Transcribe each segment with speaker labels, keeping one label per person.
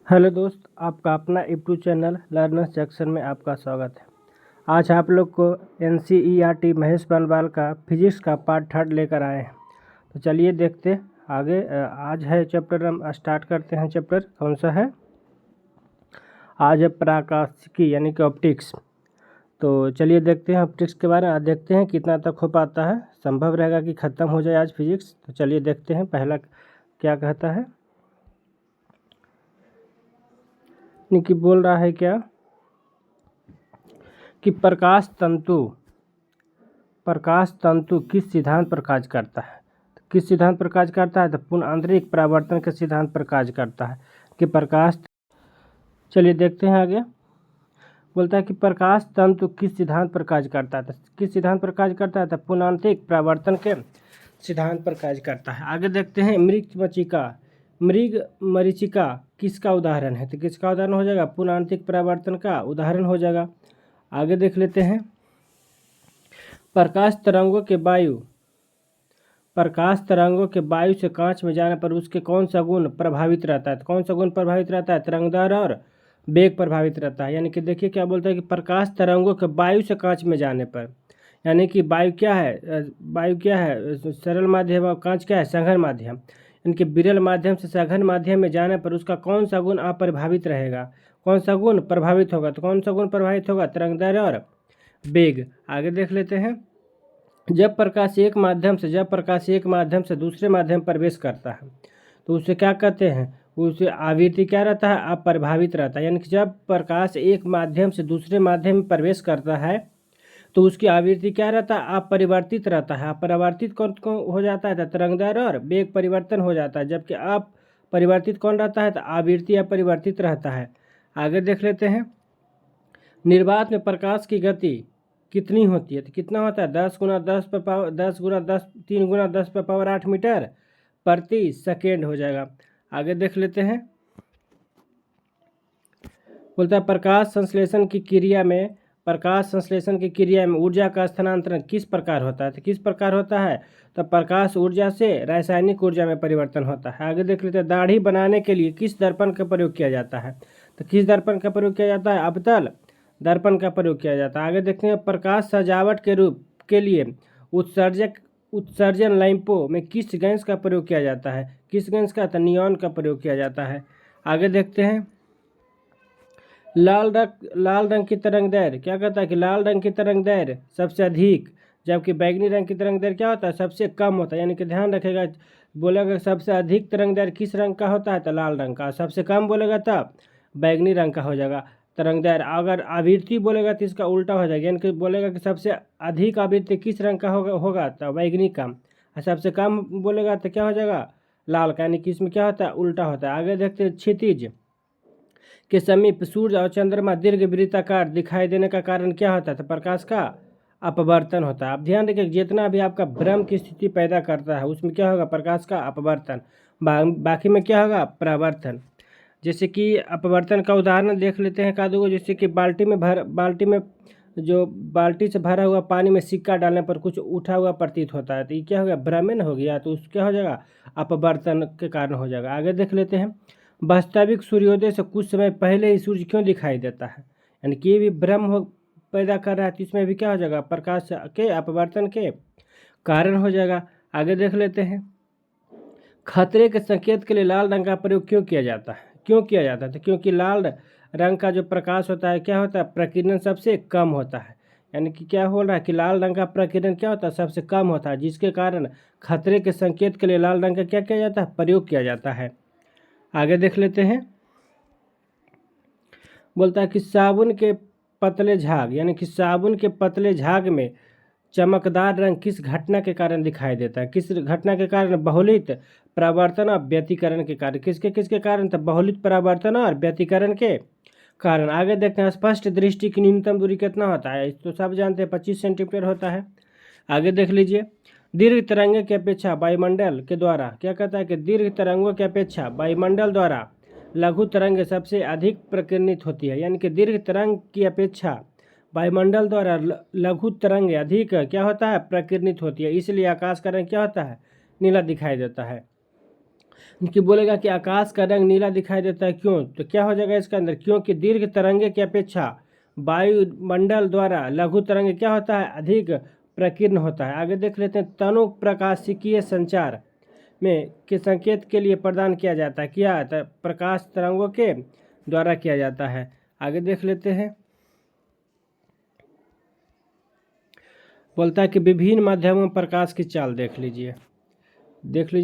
Speaker 1: Hello दोस्त, आपका अपना यूट्यूब चैनल लर्नर्स जंक्शन में आपका स्वागत है। आज आप लोग को NCERT महेश बनवाल का फिजिक्स का पार्ट 3 लेकर आए हैं। तो चलिए देखते आगे। आज है चैप्टर, हम स्टार्ट करते हैं। चैप्टर कौन सा है? आज है प्रकाशिकी यानी कि ऑप्टिक्स। तो चलिए देखते हैं ऑप्टिक्स के बारे में। आज देखते हैं कितना तक हो पाता है। संभव रहेगा कि ख़त्म हो जाए आज फिजिक्स। तो चलिए देखते हैं पहला क्या कहता है। कि बोल रहा है क्या कि प्रकाश तंतु किस सिद्धांत पर कार्य करता है? तो किस सिद्धांत पर कार्य करता है? तो पूर्ण आंतरिक परावर्तन के सिद्धांत पर कार्य करता है कि प्रकाश। चलिए देखते हैं आगे। बोलता है कि प्रकाश तंतु किस सिद्धांत पर कार्य करता है? तो किस सिद्धांत पर कार्य करता है? तो पूर्ण आंतरिक परावर्तन के सिद्धांत पर कार्य करता है। आगे देखते हैं मृग मरीचिका किसका उदाहरण है? तो किसका उदाहरण हो जाएगा? पूर्ण आंतरिक परावर्तन का उदाहरण हो जाएगा। आगे देख लेते हैं। प्रकाश तरंगों के वायु से कांच में जाने पर उसके कौन सा गुण प्रभावित रहता है? तो कौन सा गुण प्रभावित रहता है? तरंगदैर्ध्य और वेग प्रभावित रहता है। यानी कि देखिए क्या बोलता है कि प्रकाश तरंगों के वायु से कांच में जाने पर, यानी कि वायु क्या है? सरल माध्यम और कांच क्या है? सघन माध्यम। इनके विरल माध्यम से सघन माध्यम में जाने पर उसका कौन सा गुण अप्रभावित रहेगा? कौन सा गुण प्रभावित होगा? तो कौन सा गुण प्रभावित होगा? तरंगदैर्ध्य और वेग। आगे देख लेते हैं। जब प्रकाश एक माध्यम से दूसरे माध्यम प्रवेश करता है तो उसे क्या कहते हैं? उसे आवृत्ति क्या रहता है? अप्रभावित रहता है। यानी कि जब प्रकाश एक माध्यम से दूसरे माध्यम में प्रवेश करता है तो उसकी आवृत्ति क्या रहता है? अपरिवर्तित रहता है। अपरिवर्तित कौन हो जाता है? तो तरंगदैर्ध्य और वेग परिवर्तन हो जाता है। जबकि अपरिवर्तित कौन रहता है? तो आवृत्ति अपरिवर्तित रहता है। आगे देख लेते हैं। निर्वात में प्रकाश की गति कितनी होती है? तो कितना होता है? 10 गुना 10 पर पावर 10 गुना 10 3 गुना 10 पर पावर 8 मीटर प्रति सेकेंड हो जाएगा। आगे देख लेते हैं। बोलता है प्रकाश संश्लेषण की क्रिया में ऊर्जा का स्थानांतरण किस प्रकार होता है? तो किस प्रकार होता है? तो प्रकाश ऊर्जा से रासायनिक ऊर्जा में परिवर्तन होता है। आगे देख लेते हैं। दाढ़ी बनाने के लिए किस दर्पण का प्रयोग किया जाता है? तो किस दर्पण का प्रयोग किया जाता है? अवतल दर्पण का प्रयोग किया जाता है। आगे देखते हैं। प्रकाश सजावट के रूप के लिए उत्सर्जन लैंपों में किस गैस का प्रयोग किया जाता है? किस गैस का? तो नियॉन का प्रयोग किया जाता है। आगे देखते हैं। लाल रंग की तरंगदैर्ध्य क्या कहता है? कि लाल रंग की तरंगदैर्ध्य सबसे अधिक, जबकि बैंगनी रंग की तरंगदैर्ध्य क्या होता है? सबसे कम होता है। यानी कि ध्यान रखेगा, बोलेगा सबसे अधिक तरंगदैर्ध्य किस रंग का होता है? तो लाल रंग का। सबसे कम बोलेगा तब बैंगनी रंग का हो जाएगा तरंगदैर्ध्य। अगर आवृत्ति बोलेगा तो इसका उल्टा हो जाएगा। यानी कि बोलेगा कि सबसे अधिक आवृत्ति किस रंग का होगा तो बैंगनी का, और सबसे कम बोलेगा तो क्या हो जाएगा? लाल का। यानी कि इसमें क्या होता है? उल्टा होता है। आगे देखते हैं। क्षितिज के समीप सूर्य और चंद्रमा दीर्घ वृत्ताकार दिखाई देने का कारण क्या होता है? तो प्रकाश का अपवर्तन होता है। आप ध्यान रखिए, जितना भी आपका भ्रम की स्थिति पैदा करता है उसमें क्या होगा? प्रकाश का अपवर्तन। बाकी में क्या होगा? परावर्तन। जैसे कि अपवर्तन का उदाहरण देख लेते हैं कादू को। जैसे कि बाल्टी से भरा हुआ पानी में सिक्का डालने पर कुछ उठा हुआ प्रतीत होता है, तो ये क्या हो गया? भ्रमण हो गया। तो उस क्या हो जाएगा? अपवर्तन के कारण हो जाएगा। आगे देख लेते हैं। वास्तविक सूर्योदय से कुछ समय पहले ही सूर्य क्यों दिखाई देता है? यानी कि ये भी भ्रम पैदा कर रहा है, तो इसमें भी क्या हो जाएगा? प्रकाश के अपवर्तन के कारण हो जाएगा। आगे देख लेते हैं। खतरे के संकेत के लिए लाल रंग का प्रयोग क्यों किया जाता है? तो क्योंकि लाल रंग का जो प्रकाश होता है क्या होता है? प्रकीर्णन सबसे कम होता है। यानी कि क्या हो रहा है कि लाल रंग का प्रकीर्णन क्या होता है? सबसे कम होता है, जिसके कारण खतरे के संकेत के लिए लाल रंग का क्या किया जाता है? प्रयोग किया जाता है। आगे देख लेते हैं। बोलता है कि साबुन के पतले झाग, यानी कि साबुन के पतले झाग में चमकदार रंग किस घटना के कारण दिखाई देता है? किस घटना के कारण? बहुलित परावर्तन और व्यतिकरण के कारण। किसके कारण? तो बहुलित परावर्तन और व्यतिकरण के कारण। आगे देखते हैं। स्पष्ट दृष्टि की न्यूनतम दूरी कितना होता है? तो सब जानते हैं 25 सेंटीमीटर होता है। आगे देख लीजिए। दीर्घ तरंगे की अपेक्षा वायुमंडल के द्वारा क्या कहता है? कि दीर्घ तरंगों की अपेक्षा वायुमंडल द्वारा लघु तरंगें सबसे अधिक प्रकीर्णित होती है। यानी कि दीर्घ तरंग की अपेक्षा वायुमंडल द्वारा लघु तरंगें अधिक क्या होता है? प्रकीर्णित होती है। इसलिए आकाश का रंग क्या होता है? नीला दिखाई देता है। कि बोलेगा कि आकाश का रंग नीला दिखाई देता है क्यों, तो क्या हो जाएगा इसका अंदर, क्योंकि दीर्घ तरंगे की अपेक्षा वायुमंडल द्वारा लघु तरंग क्या होता है, अधिक प्रकीर्ण होता है। आगे देख लेते हैं, तनु प्रकाशिकीय संचार में के संकेत के लिए प्रदान किया जाता है, क्या प्रकाश तरंगों के द्वारा किया जाता है। आगे देख लेते हैं, बोलता है कि विभिन्न माध्यमों में प्रकाश की चाल देख लीजिए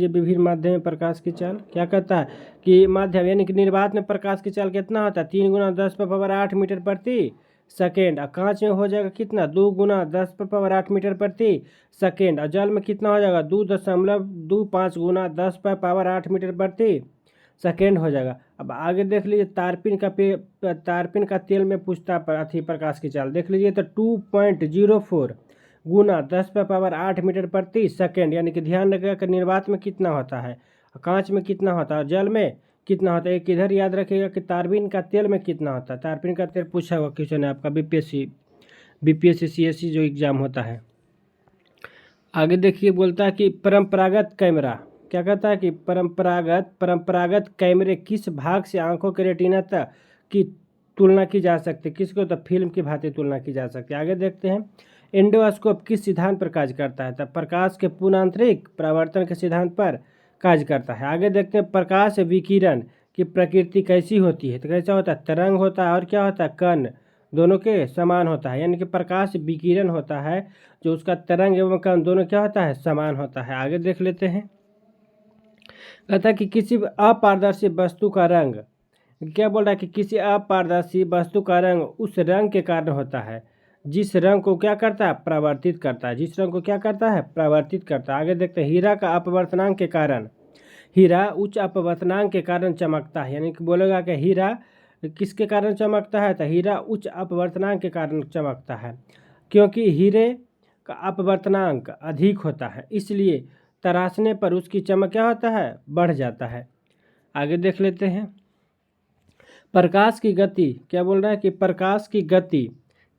Speaker 1: विभिन्न माध्यम में प्रकाश की चाल क्या कहता है कि माध्यम यानी कि निर्वात में प्रकाश की चाल कितना होता है, 3 × 10⁻8 मीटर प्रति सेकेंड। और कांच में हो जाएगा कितना, 2 × 10⁻8 मीटर प्रति सेकेंड। और जल में कितना हो जाएगा, 2.25 × 10⁻8 मीटर प्रति सेकेंड हो जाएगा। अब आगे देख लीजिए, तारपीन का तेल में पूछता प्रकाश की चाल देख लीजिए, तो 2.04 × 10⁻8 मीटर प्रति सेकेंड, यानी कि ध्यान रखिएगा कि निर्वात में कितना होता है, कांच में कितना होता है, जल में कितना होता है। एक इधर याद रखिएगा कि तारपीन का तेल में कितना होता है। तारपीन का तेल पूछा हुआ क्वेश्चन है आपका बीपीएससी CSC जो एग्जाम होता है। आगे देखिए, बोलता है कि परंपरागत कैमरा क्या कहता है कि परंपरागत कैमरे किस भाग से आंखों के रेटिना तक की तुलना की जा सकती है, किसको, तो फिल्म की भांति तुलना की जा सकती है। आगे देखते हैं, एंडोस्कोप किस सिद्धांत पर कार्य करता है, तो प्रकाश के पुनरांतरिक परावर्तन के सिद्धांत पर कार्य करता है। आगे देखते हैं, प्रकाश विकिरण की प्रकृति कैसी होती है, तो कैसा होता है, तरंग होता है और क्या होता है, कण, दोनों के समान होता है। यानी कि प्रकाश विकिरण होता है जो उसका तरंग एवं कण दोनों क्या होता है, समान होता है। आगे देख लेते हैं, कहता है कि किसी अपारदर्शी वस्तु का रंग क्या बोल रहा है कि किसी अपारदर्शी वस्तु का रंग उस रंग के कारण होता है जिस रंग को क्या करता है, परावर्तित करता है, जिस रंग को क्या करता है, परावर्तित करता है। आगे देखते हैं, हीरा का अपवर्तनांक के कारण, हीरा उच्च अपवर्तनांक के कारण चमकता है। यानी कि बोलेगा कि हीरा किसके कारण चमकता है, तो हीरा उच्च अपवर्तनांक के कारण चमकता है, क्योंकि हीरे का अपवर्तनांक अधिक होता है, इसलिए तराशने पर उसकी चमक क्या होता है, बढ़ जाता है। आगे देख लेते हैं, प्रकाश की गति क्या बोल रहा है कि प्रकाश की गति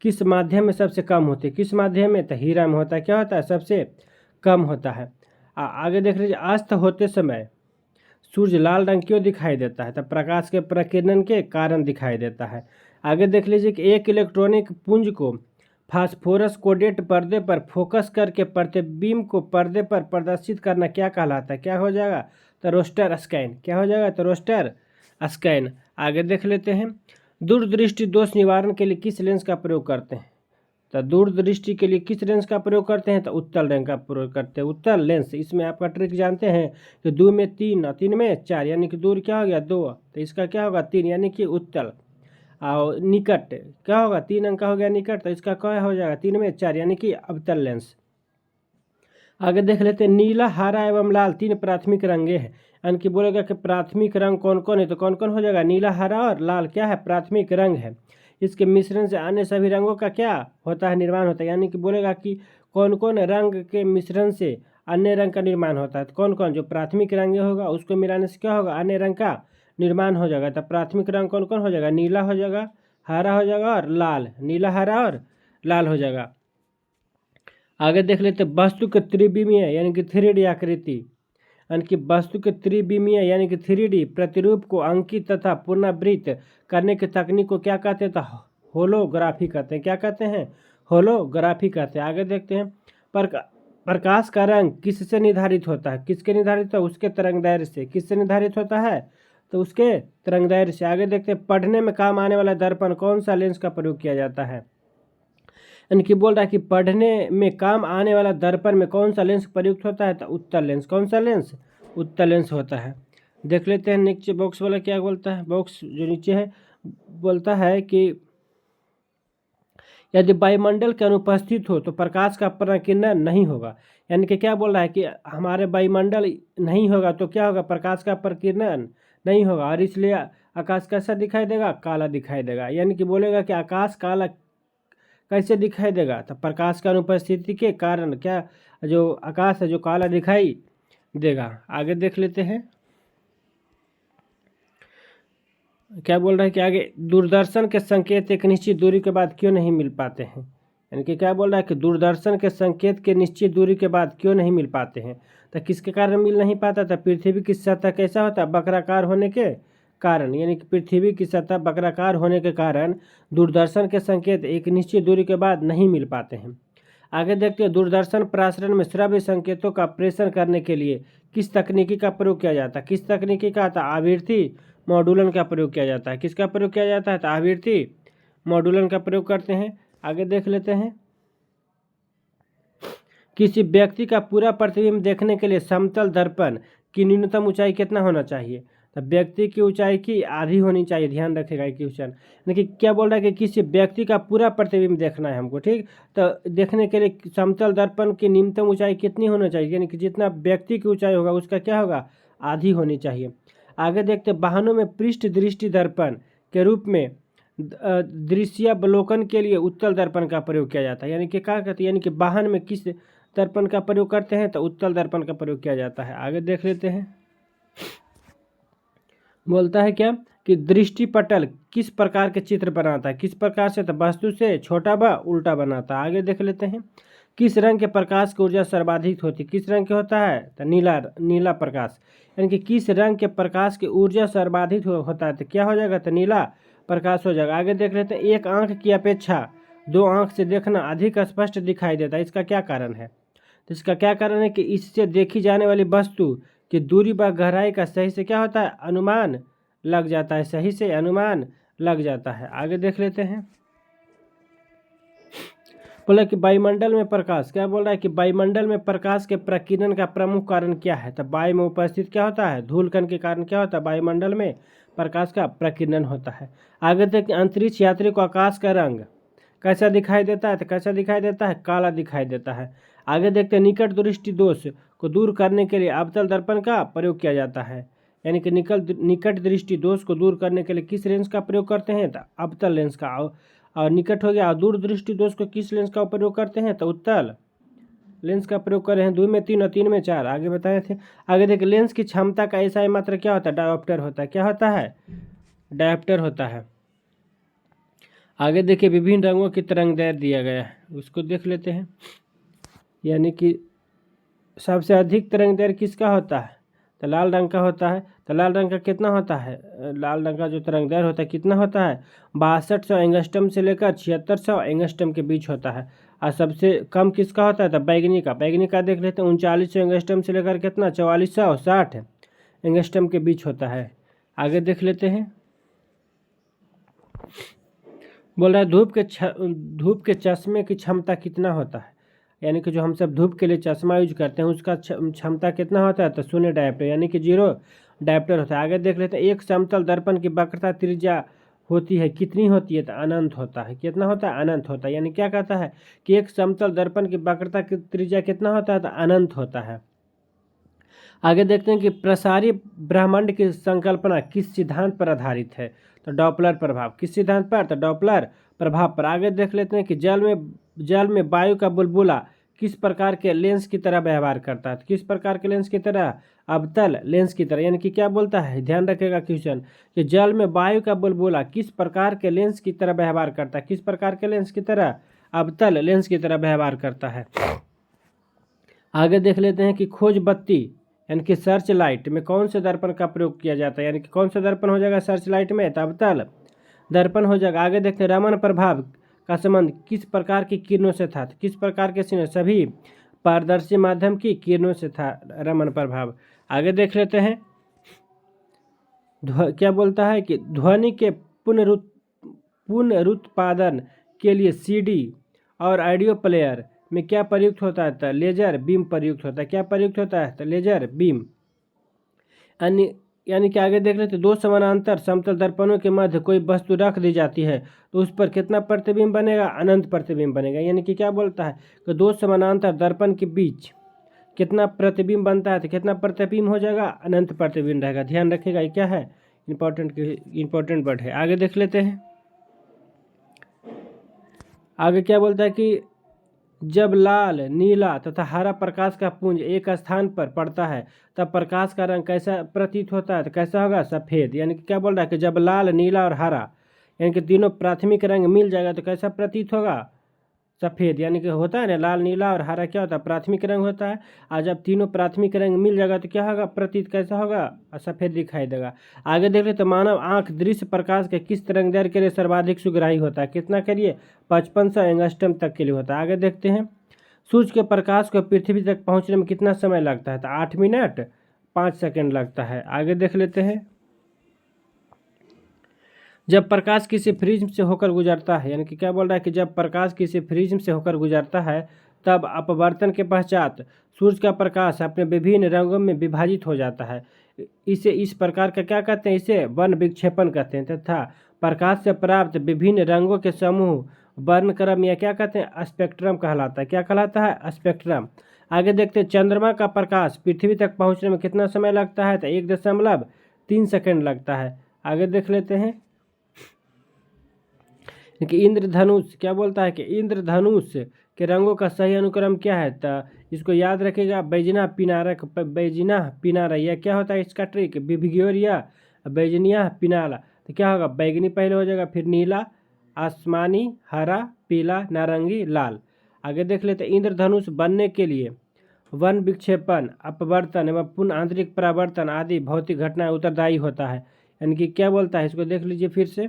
Speaker 1: किस माध्यम में सबसे कम होती है, किस माध्यम में, तो हीरा में होता है, क्या होता है, सबसे कम होता है। आगे देख लीजिए, अस्त होते समय सूर्य लाल रंग क्यों दिखाई देता है, तो प्रकाश के प्रकीर्णन के कारण दिखाई देता है। आगे देख लीजिए कि एक इलेक्ट्रॉनिक पुंज को फास्फोरस कोडेड पर्दे पर फोकस करके प्रतिबिंब को पर्दे पर प्रदर्शित करना क्या कहलाता है, क्या हो जाएगा, तो रोस्टर स्कैन, क्या हो जाएगा, तो रोस्टर स्कैन। आगे देख लेते हैं, दूरदृष्टि दोष निवारण के लिए किस लेंस का प्रयोग करते हैं, तो दूरदृष्टि के लिए किस लेंस का प्रयोग करते हैं, तो उत्तल लेंस का प्रयोग करते हैं, उत्तल लेंस। इसमें आपका ट्रिक जानते हैं कि 2 में 3 और 3 में 4, यानी कि दूर क्या हो गया 2, तो इसका क्या होगा 3, यानी कि उत्तल। और निकट क्या होगा, 3 अंक का हो गया निकट, तो इसका क्या हो जाएगा 3 में 4, यानी कि अवतल लेंस। आगे देख लेते हैं, नीला, हरा एवं लाल 3 प्राथमिक रंगे हैं। यानी कि बोलेगा कि प्राथमिक रंग कौन कौन है, तो कौन कौन हो जाएगा, नीला, हरा और लाल क्या है, प्राथमिक रंग है। इसके मिश्रण से अन्य सभी रंगों का क्या होता है, निर्माण होता है। यानी कि बोलेगा कि कौन कौन रंग के मिश्रण से अन्य रंग का निर्माण होता है, तो कौन कौन, जो प्राथमिक रंग होगा उसको मिलाने से क्या होगा, अन्य रंग का निर्माण हो जाएगा। तो प्राथमिक रंग कौन कौन हो जाएगा, नीला हो जाएगा, हरा हो जाएगा और लाल, नीला, हरा और लाल हो जाएगा। आगे देख लेते हैं, वस्तु के त्रिविमीय यानी कि 3D आकृति, यानी कि वस्तु के त्रिविमीय यानी कि 3D प्रतिरूप को अंकित तथा पुनरावृत्त करने की तकनीक को क्या कहते हैं, तो होलोग्राफी कहते हैं। क्या कहते हैं, होलोग्राफी कहते हैं। आगे देखते हैं, प्रकाश का रंग किससे निर्धारित होता है, किसके निर्धारित होता है, उसके तरंगदैर्घ्य से। किससे निर्धारित होता है, तो उसके तरंगदैर्घ्य से। आगे देखते हैं, पढ़ने में काम आने वाला दर्पण कौन सा लेंस का प्रयोग किया जाता है, यानी कि बोल रहा है कि पढ़ने में काम आने वाला दर्पण में कौन सा लेंस प्रयुक्त होता है, तो उत्तल लेंस। कौन सा लेंस, उत्तल लेंस होता है। देख लेते हैं नीचे बॉक्स वाला क्या बोलता है, बॉक्स जो नीचे है बोलता है कि यदि वायुमंडल के अनुपस्थित हो तो प्रकाश का प्रकीर्णन नहीं होगा। यानी कि क्या बोल रहा है कि हमारे वायुमंडल नहीं होगा तो क्या होगा, प्रकाश का प्रकीर्णन नहीं होगा, और इसलिए आकाश कैसा दिखाई देगा, काला दिखाई देगा। यानी कि बोलेगा कि आकाश काला कैसे दिखाई देगा, तो प्रकाश का अनुपस्थिति के कारण क्या जो आकाश है जो काला दिखाई देगा। आगे देख लेते हैं, क्या बोल रहा है कि आगे दूरदर्शन के संकेत एक निश्चित दूरी के बाद क्यों नहीं मिल पाते हैं, यानी कि क्या बोल रहा है कि दूरदर्शन के संकेत के निश्चित दूरी के बाद क्यों नहीं मिल पाते हैं। तो किसके कारण मिल नहीं पाता था, पृथ्वी की सतह कैसा होता है, वक्राकार होने के कारण, यानी कि पृथ्वी की सतह वक्राकार होने के कारण दूरदर्शन के संकेत एक निश्चित दूरी के बाद नहीं मिल पाते हैं। आगे देखते हैं, दूरदर्शन प्रसारण में श्रव्य संकेतों का प्रेषण करने के लिए किस तकनीकी का प्रयोग किया जाता है। किस तकनीकी का था, आवृत्ति मॉड्यूलन का प्रयोग किया जाता है। किसका प्रयोग किया जाता है, तो आवृत्ति मॉड्यूलन का प्रयोग करते हैं। आगे देख लेते हैं, किसी व्यक्ति का पूरा प्रतिबिंब देखने के लिए समतल दर्पण की न्यूनतम ऊंचाई कितना होना चाहिए। तो व्यक्ति की ऊंचाई की आधी होनी चाहिए, ध्यान रखेगा ये क्वेश्चन। यानी कि क्या बोल रहा है कि किसी व्यक्ति का पूरा प्रतिबिंब देखना है हमको, ठीक। तो देखने के लिए समतल दर्पण की न्यूनतम ऊंचाई कितनी होनी चाहिए, यानी कि जितना व्यक्ति की ऊंचाई होगा उसका क्या होगा, आधी होनी चाहिए। आगे देखते, वाहनों में पृष्ठ दृष्टि दर्पण के रूप में दृश्यावलोकन के लिए उत्तल दर्पण का प्रयोग किया जाता है। यानी कि क्या कहते हैं, यानी कि वाहन में किस दर्पण का प्रयोग करते हैं, तो उत्तल दर्पण का प्रयोग किया जाता है। आगे देख लेते हैं, बोलता है क्या कि दृष्टिपटल किस प्रकार के चित्र बनाता है। किस प्रकार से, तो वस्तु से छोटा व उल्टा बनाता है। आगे देख लेते हैं, किस रंग के प्रकाश की ऊर्जा सर्वाधिक होती है। किस रंग के होता है, तो नीला प्रकाश। यानी कि किस रंग के प्रकाश की ऊर्जा सर्वाधिक होता है, तो क्या हो जाएगा, तो नीला प्रकाश हो जाएगा। आगे देख लेते हैं, एक आंख की अपेक्षा दो आंख से देखना अधिक स्पष्ट दिखाई देता है, इसका क्या कारण है। तो इसका क्या कारण है कि इससे देखी जाने वाली वस्तु की दूरी व गहराई का सही से क्या होता है, अनुमान लग जाता है, सही से अनुमान लग जाता है। आगे देख लेते हैं, बोला कि वायुमंडल में प्रकाश, क्या बोल रहा है कि वायुमंडल में प्रकाश के प्रकीर्णन का प्रमुख कारण क्या है। तो वायु में उपस्थित क्या होता है, धूलकण के कारण क्या होता है, वायुमंडल में प्रकाश का प्रकीर्णन होता है। आगे देखते, अंतरिक्ष यात्री को आकाश का रंग कैसा दिखाई देता है, तो कैसा दिखाई देता है, काला दिखाई देता है। आगे देखते हैं, निकट दृष्टि दोष को दूर करने के लिए अवतल दर्पण का प्रयोग किया जाता है। यानी कि निकट दृष्टि दोष को दूर करने के लिए किस लेंस का प्रयोग करते हैं, तो अवतल लेंस का। और निकट हो गया, और दूर दृष्टि दोष को किस लेंस का प्रयोग करते हैं, तो उत्तल लेंस का प्रयोग कर रहे हैं। 2 में 3 और 3 में 4 आगे बताए थे। आगे देखिए, लेंस की क्षमता का ऐसा मात्रा क्या होता है, डायोप्टर होता है। क्या होता है, डायोप्टर होता है। आगे देखिए, विभिन्न रंगों की तरंगदैर्घ्य दिया गया है, उसको देख लेते हैं। यानी कि सबसे अधिक तरंगदैर्घ्य किसका होता है, तो लाल रंग का होता है। तो लाल रंग का कितना होता है, लाल रंग का जो तरंगदैर्घ्य होता है कितना होता है, 6200 एंगस्ट्रम से लेकर 7600 एंगस्ट्रम के बीच होता है। और सबसे कम किसका होता है, तो बैगनी का। बैगनी का देख लेते हैं, 3900 एंगस्ट्रम से लेकर कितना, 4460 एंगस्ट्रम के बीच होता है। आगे देख लेते हैं, बोल रहा है धूप के चश्मे की क्षमता कितना होता है। यानी कि जो हम सब धूप के लिए चश्मा यूज करते हैं उसका क्षमता कितना होता है, तो 0 डायोप्टर, यानी कि 0 डायोप्टर होता है। आगे देख लेते हैं, एक समतल दर्पण की वक्रता त्रिज्या होती है, कितनी होती है, तो अनंत होता है। कितना होता है, अनंत होता है। यानी क्या कहता है कि एक समतल दर्पण की वक्रता की त्रिज्या कितना होता है, तो अनंत होता है। आगे देखते हैं कि प्रसारी ब्रह्मांड की संकल्पना किस सिद्धांत पर आधारित है, तो डॉपलर प्रभाव। किस सिद्धांत पर, तो डॉपलर प्रभाव पर। आगे देख लेते हैं कि जल में वायु का बुलबुला किस प्रकार के लेंस की तरह व्यवहार करता है। तो किस प्रकार के लेंस की तरह, अवतल लेंस की तरह। यानी कि क्या बोलता है, ध्यान रखेगा क्वेश्चन, कि जल में वायु का बुलबुला किस प्रकार के लेंस की तरह व्यवहार करता है। किस प्रकार के लेंस की तरह, अवतल लेंस की तरह व्यवहार करता है। आगे देख लेते हैं कि खोज बत्ती यानी कि सर्च लाइट में कौन से दर्पण का प्रयोग किया जाता है। यानी कि कौन सा दर्पण हो जाएगा सर्च लाइट में, तो अवतल दर्पण हो जाएगा। आगे देखते हैं, रमन प्रभाव का संबंध किस प्रकार की किरणों से था। किस प्रकार के सभी पारदर्शी माध्यम की किरणों से था रमन प्रभाव। आगे देख लेते हैं, क्या बोलता है कि ध्वनि के पुनरुत्पादन के लिए सीडी और ऑडियो प्लेयर में क्या प्रयुक्त होता है, तो लेजर बीम प्रयुक्त होता है। क्या प्रयुक्त होता है, तो लेजर बीम। यानी कि आगे देख लेते, दो समानांतर समतल दर्पणों के मध्य कोई वस्तु रख दी जाती है तो उस पर कितना प्रतिबिंब बनेगा, अनंत प्रतिबिंब बनेगा। यानी कि क्या बोलता है कि दो समानांतर दर्पण के बीच कितना प्रतिबिंब बनता है, तो कितना प्रतिबिंब हो जाएगा, अनंत प्रतिबिंब रहेगा। ध्यान रखिएगा, ये क्या है, इंपॉर्टेंट वर्ड है। आगे देख लेते हैं, आगे क्या बोलता है कि जब लाल, नीला तथा हरा प्रकाश का पुंज एक स्थान पर पड़ता है तब प्रकाश का रंग कैसा प्रतीत होता है, तो कैसा होगा, सफ़ेद। यानी कि क्या बोल रहा है कि जब लाल, नीला और हरा यानी कि तीनों प्राथमिक रंग मिल जाएगा तो कैसा प्रतीत होगा, सफ़ेद, यानी कि होता है ना लाल, नीला और हरा, क्या होता है प्राथमिक रंग होता है। और जब तीनों प्राथमिक रंग मिल जाएगा तो क्या होगा, प्रतीत कैसा होगा, सफ़ेद दिखाई देगा। आगे देख ले तो मानव आँख दृश्य प्रकाश के किस तरंगदैर्घ्य के लिए सर्वाधिक सुग्राही होता है, कितना के लिए, 5500 एंगस्ट्रम तक के लिए होता है। आगे देखते हैं, सूर्य के प्रकाश को पृथ्वी तक पहुँचने में कितना समय लगता है, तो 8 मिनट 5 सेकेंड लगता है। आगे देख लेते हैं, जब प्रकाश किसी प्रिज्म से होकर गुजरता है, यानी कि क्या बोल रहा है कि जब प्रकाश किसी प्रिज्म से होकर गुजरता है तब अपवर्तन के पश्चात सूर्य का प्रकाश अपने विभिन्न रंगों में विभाजित हो जाता है। इसे इस प्रकार का क्या कहते हैं, इसे वर्ण विक्षेपण कहते हैं। तथा प्रकाश से प्राप्त विभिन्न रंगों के समूह वर्णक्रम या क्या कहते हैं, स्पेक्ट्रम कहलाता है। क्या कहलाता है, स्पेक्ट्रम। आगे देखते हैं, चंद्रमा का प्रकाश पृथ्वी तक पहुँचने में कितना समय लगता है, तो 1.3 सेकेंड लगता है। आगे देख लेते हैं कि इंद्रधनुष क्या बोलता है कि इंद्रधनुष के रंगों का सही अनुक्रम क्या है, तो इसको याद रखेगा, बैजना पिनारा, यह क्या होता है इसका ट्रिक, बिभिगोरिया बैजनिया पिनाला। तो क्या होगा, बैगनी पहले हो जाएगा, फिर नीला, आसमानी, हरा, पीला, नारंगी, लाल। आगे देख लेते हैं, इंद्रधनुष बनने के लिए वन विक्षेपण, अपवर्तन एवं पुनः आंतरिक परावर्तन आदि भौतिक घटनाएं उत्तरदायी होता है। यानी कि क्या बोलता है, इसको देख लीजिए फिर से,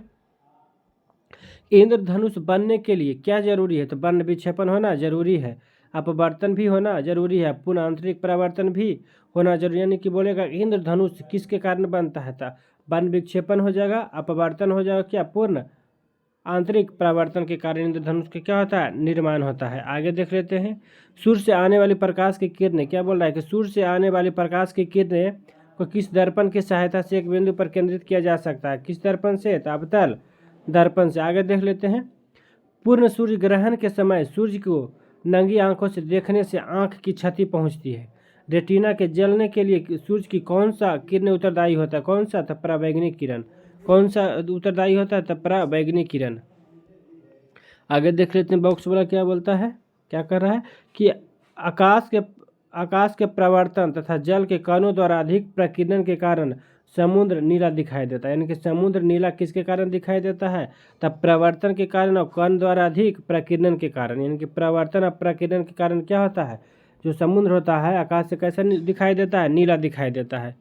Speaker 1: इंद्रधनुष बनने के लिए क्या जरूरी है, तो वर्ण विक्षेपण होना जरूरी है, अपवर्तन भी होना जरूरी है, पुनः आंतरिक परावर्तन भी होना जरूरी। यानी कि बोलेगा इंद्रधनुष किसके कारण बनता है, तो वर्ण विक्षेपण हो जाएगा, अपवर्तन हो जाएगा, क्या पूर्ण आंतरिक परावर्तन के कारण इंद्रधनुष के क्या होता है, निर्माण होता है। आगे देख लेते हैं, सूर्य से आने वाली प्रकाश की किरणें, क्या बोल रहा है कि सूर्य से आने वाली प्रकाश की किरणें को किस दर्पण की सहायता से एक बिंदु पर केंद्रित किया जा सकता है, किस दर्पण से, तो अवतल दर्पण से। आगे देख लेते हैं, पूर्ण सूर्य ग्रहण के समय सूर्य को नंगी आंखों से देखने से आंख की क्षति पहुंचती है। रेटिना के जलने के लिए सूर्य की कौन सा किरण उत्तरदायी होता है, कौन सा, तो पराबैंगनी किरण। कौन सा उत्तरदायी होता है, तो पराबैंगनी किरण। आगे देख लेते हैं, बॉक्स वाला क्या बोलता है, क्या कर रहा है कि आकाश के प्रवर्तन तथा जल के कणों द्वारा अधिक प्रकीर्णन के कारण समुद्र नीला दिखाई देता है। यानी कि समुद्र नीला किसके कारण दिखाई देता है, तब प्रवर्तन के कारण और कण द्वारा अधिक प्रकीर्णन के कारण। यानी कि प्रवर्तन और प्रकीर्णन के कारण क्या होता है, जो समुद्र होता है आकाश से कैसा दिखाई देता है, नीला दिखाई देता है।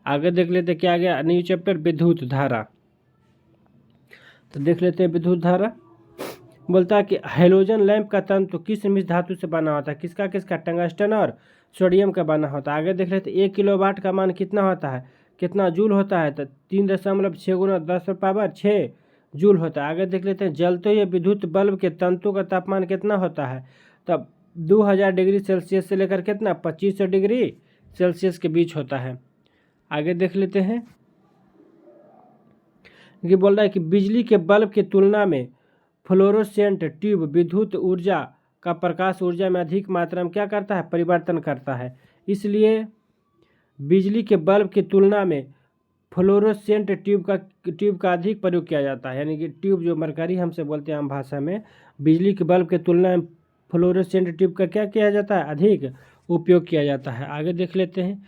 Speaker 1: आगे देख लेते क्या गया, न्यू चैप्टर विद्युत धारा। तो देख लेते हैं विद्युत धारा, बोलता है कि हैलोजन लैंप का तंतु किस मिश्र धातु से बना होता है, किसका, टंगस्टन और सोडियम का बना होता है। आगे देख लेते 1 किलोवाट का मान कितना होता है, कितना जूल होता है, तो 3.6 गुना 10⁻6 जूल होता है। आगे देख लेते हैं, जलते हुए विद्युत बल्ब के तंतु का तापमान कितना होता है, तब 2000 डिग्री सेल्सियस से लेकर कितना 2500 डिग्री सेल्सियस के बीच होता है। आगे देख लेते हैं कि बोल रहा है कि बिजली के बल्ब की तुलना में फ्लोरोसेंट ट्यूब विद्युत ऊर्जा का प्रकाश ऊर्जा में अधिक मात्रा में क्या करता है, परिवर्तन करता है। इसलिए बिजली के बल्ब की तुलना में फ्लोरोसेंट ट्यूब का अधिक प्रयोग किया जाता है। यानी कि ट्यूब जो मरकरी हमसे बोलते हैं आम भाषा में, बिजली के बल्ब की तुलना में फ्लोरोसेंट ट्यूब का क्या किया जाता है, अधिक उपयोग किया जाता है। आगे देख लेते हैं,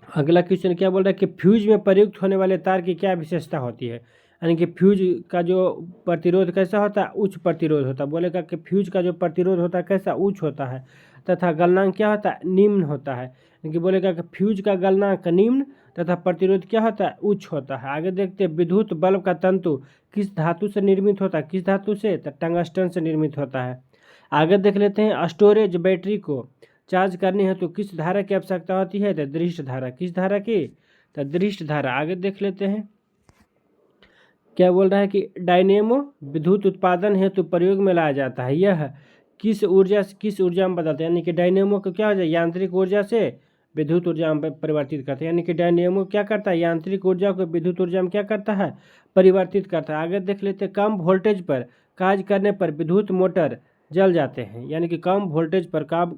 Speaker 1: अगला क्वेश्चन क्या बोल रहा है कि फ्यूज में प्रयुक्त होने वाले तार की क्या विशेषता होती है। यानी कि फ्यूज का जो प्रतिरोध कैसा होता है, उच्च प्रतिरोध होता है। बोलेगा कि फ्यूज का जो प्रतिरोध होता है कैसा, उच्च होता है, तथा गलनांक क्या होता है, निम्न होता है। यानी बोलेगा कि फ्यूज का गलनांक निम्न तथा प्रतिरोध क्या होता है, उच्च होता है। आगे देखते हैं, विद्युत बल्ब का तंतु किस धातु से निर्मित होता है, किस धातु से, तो टंगस्टन से निर्मित होता है। आगे देख लेते हैं, स्टोरेज बैटरी को चार्ज करने हेतु तो किस धारा की आवश्यकता होती है, तो दृष्ट धारा। किस धारा की, तो दृष्ट धारा। आगे देख लेते हैं, क्या बोल रहा है कि डायनेमो विद्युत उत्पादन हेतु प्रयोग में लाया जाता है। यह किस ऊर्जा में बदलता है। यानी कि डायनेमो को क्या हो जाए, यांत्रिक ऊर्जा से विद्युत ऊर्जा में परिवर्तित करता है। यानी कि डायनेमो क्या करता है, यांत्रिक ऊर्जा को विद्युत ऊर्जा में क्या करता है, परिवर्तित करता है। आगे देख लेते हैं, कम वोल्टेज पर कार्य करने पर विद्युत मोटर जल जाते हैं। यानी कि कम वोल्टेज पर काम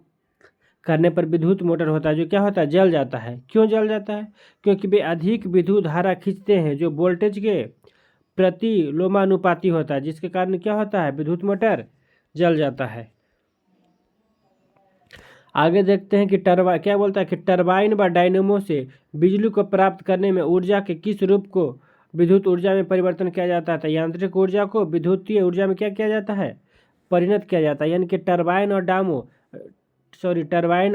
Speaker 1: करने पर विद्युत मोटर होता है जो क्या होता है, जल जाता है। क्यों जल जाता है, क्योंकि वे अधिक विद्युत धारा खींचते हैं जो वोल्टेज के प्रति लोमानुपाती होता है, जिसके कारण क्या होता है, विद्युत मोटर जल जाता है। आगे देखते हैं कि टरबाइन व डायनेमो से बिजली को प्राप्त करने में ऊर्जा के किस रूप को विद्युत ऊर्जा में परिवर्तन किया जाता है? तो यांत्रिक ऊर्जा को विद्युतीय ऊर्जा में क्या किया जाता है? परिणत किया जाता है। यानी कि टरबाइन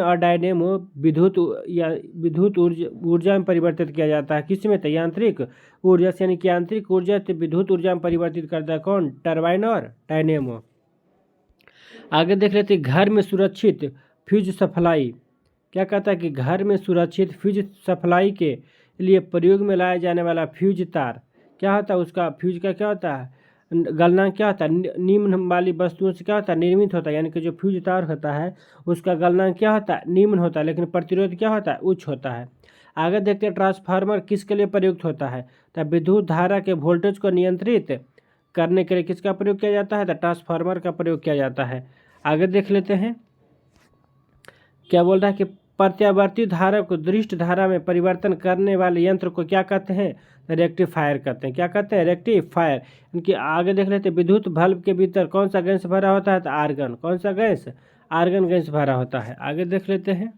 Speaker 1: और डायनेमो विद्युत ऊर्जा में परिवर्तित किया जाता है। किसमें? तो यांत्रिक ऊर्जा से, यानी कि यांत्रिक ऊर्जा से विद्युत ऊर्जा में परिवर्तित करता है कौन? टरबाइन और डायनेमो। आगे देख लेते हैं, घर में सुरक्षित फ्यूज सप्लाई। क्या कहता है कि घर में सुरक्षित फ्यूज सप्लाई के लिए प्रयोग में लाया जाने वाला फ्यूज तार क्या होता है? उसका फ्यूज का क्या होता है? गलनांक क्या होता है? निम्न वाली वस्तुओं से क्या होता है? निर्मित होता है। यानी कि जो फ्यूज तार होता है उसका गलनांक क्या होता है? निम्न होता है, लेकिन प्रतिरोध क्या होता है? उच्च होता है। आगे देखते हैं, ट्रांसफार्मर किसके लिए प्रयुक्त होता है? तो विद्युत धारा के वोल्टेज को नियंत्रित करने के लिए किसका प्रयोग किया जाता है? तो ट्रांसफार्मर का प्रयोग किया जाता है। आगे देख लेते हैं, क्या बोल रहा है कि प्रत्यावर्ती धारा को दृष्ट धारा में परिवर्तन करने वाले यंत्र को क्या कहते हैं? रेक्टिफायर कहते हैं। क्या कहते हैं? रेक्टिफायर। इनके आगे देख लेते हैं, विद्युत बल्ब के भीतर कौन सा गैस भरा होता है? तो आर्गन। कौन सा गैस? आर्गन गैस भरा होता है। आगे देख लेते हैं,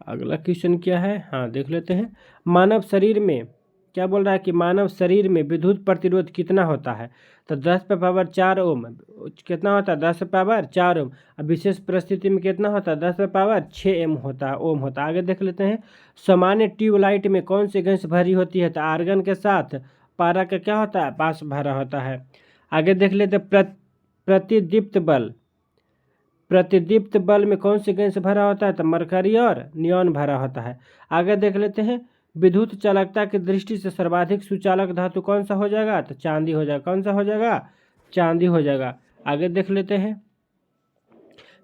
Speaker 1: अगला क्वेश्चन क्या है, हाँ देख लेते हैं। मानव शरीर में क्या बोल रहा है कि मानव शरीर में विद्युत प्रतिरोध कितना होता है? तो 10⁴ ओम। कितना होता है? 10⁴ ओम। अब विशेष परिस्थिति में कितना होता है? 10⁶ ओम होता है। आगे देख लेते हैं, सामान्य ट्यूबलाइट में कौन सी गैस भरी होती है? तो आर्गन के साथ पारा का क्या होता है? पास भरा होता है। आगे देख लेते हैं, प्रतिदीप्त बल में कौन सी गैस भरा होता है? तो मरकरी और नियॉन भरा होता है। आगे देख लेते हैं, विद्युत चालकता की दृष्टि से सर्वाधिक सुचालक धातु कौन सा हो जाएगा? तो चांदी हो जाएगा। कौन सा हो जाएगा? चांदी हो जाएगा। आगे देख लेते हैं,